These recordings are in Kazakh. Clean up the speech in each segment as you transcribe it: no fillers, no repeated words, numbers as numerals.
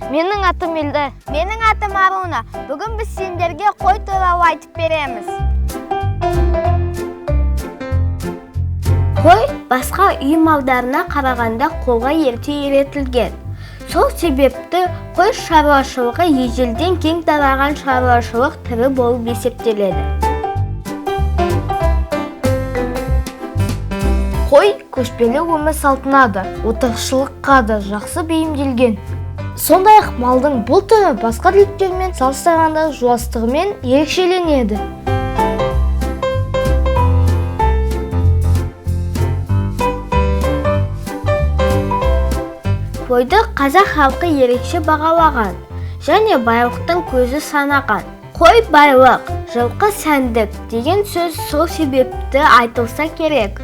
Менің атым Елді. Менің атым Аруна. Бүгін біз сендерге қой туралы айтып береміз. Қой басқа үй малдарына қарағанда қолға ерте үйретілген. Сол себепті қой шаруашылығы ежелден кең тараған шаруашылық түрі болып есептеледі. Қой көшпелі өмір салтына да, отырықшылыққа да жақсы бейімделген. Сондай-ақ малдың бұл түрі басқа түліктермен салыстырғанда жуастығымен ерекшеленеді. Қойды қазақ халқы ерекше бағалаған және байлықтың көзі санаған. Қой байлық, жылқы сәндік деген сөз сол себепті айтылса керек.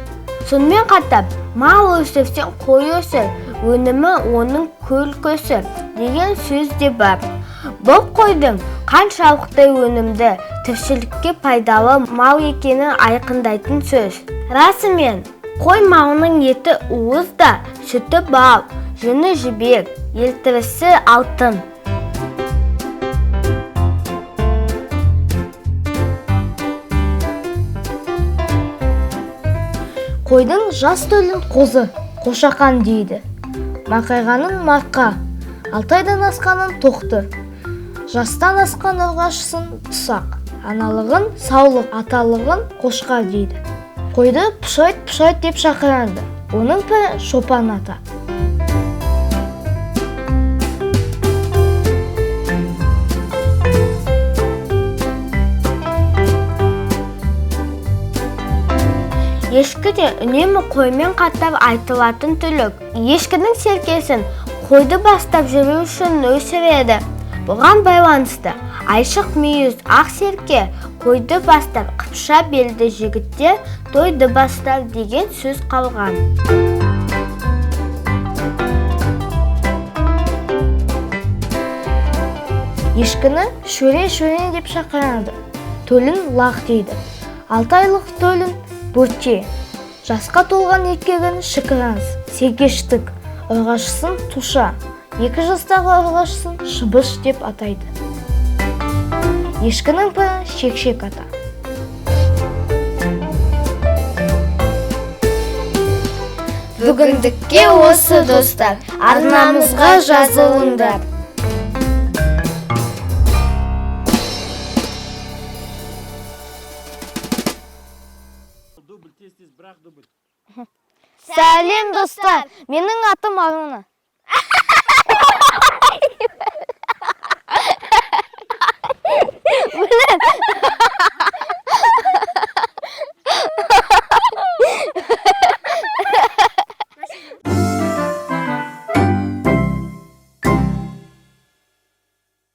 Сонымен қатар, мал өсірсең қой өсір, өнімі оның көл-көсір деген сөз де бар. Бұл қойдың қаншалықты өнімді, тіршілікке пайдалы мал екенін айқындайтын сөз. Расымен, қой малының еті уыз да, сүті бал, жүні жібек, елтірісі алтын. Қойдың жас төлін қозы, қошақан дейді. Мақайғаның марқа, 6 айдан асқанын тоқты. Жастан асқан ұрғашысын тұсақ, аналығын саулық, аталығын қошқа дейді. Қойды пұшайт деп шақырады. Оның пірі Шопан ата. Ешкі де үнемі қоймен қатар айтылатын түлік. Ешкінің серкесін қойды бастап жүру үшін өсіреді. Бұған байланысты айшық мүйіз ақ серке қойды бастап, қыпша белді жігіттер тойды бастар деген сөз қалған. Ешкіні шөре деп шақырады. Төлін лақ дейді. 6 айлық төлін бөтче. Жасқа толған еркегін шықыраз, сергештік, ұрғашысын туша. 2 жастағы ұрғашысын шыбыш деп атайды. Ешкінің пірі Шекшек ата. Бүгіндікке осы достар, арнамызға жазылыңдар. Сәлем достар, менің атым Аруна.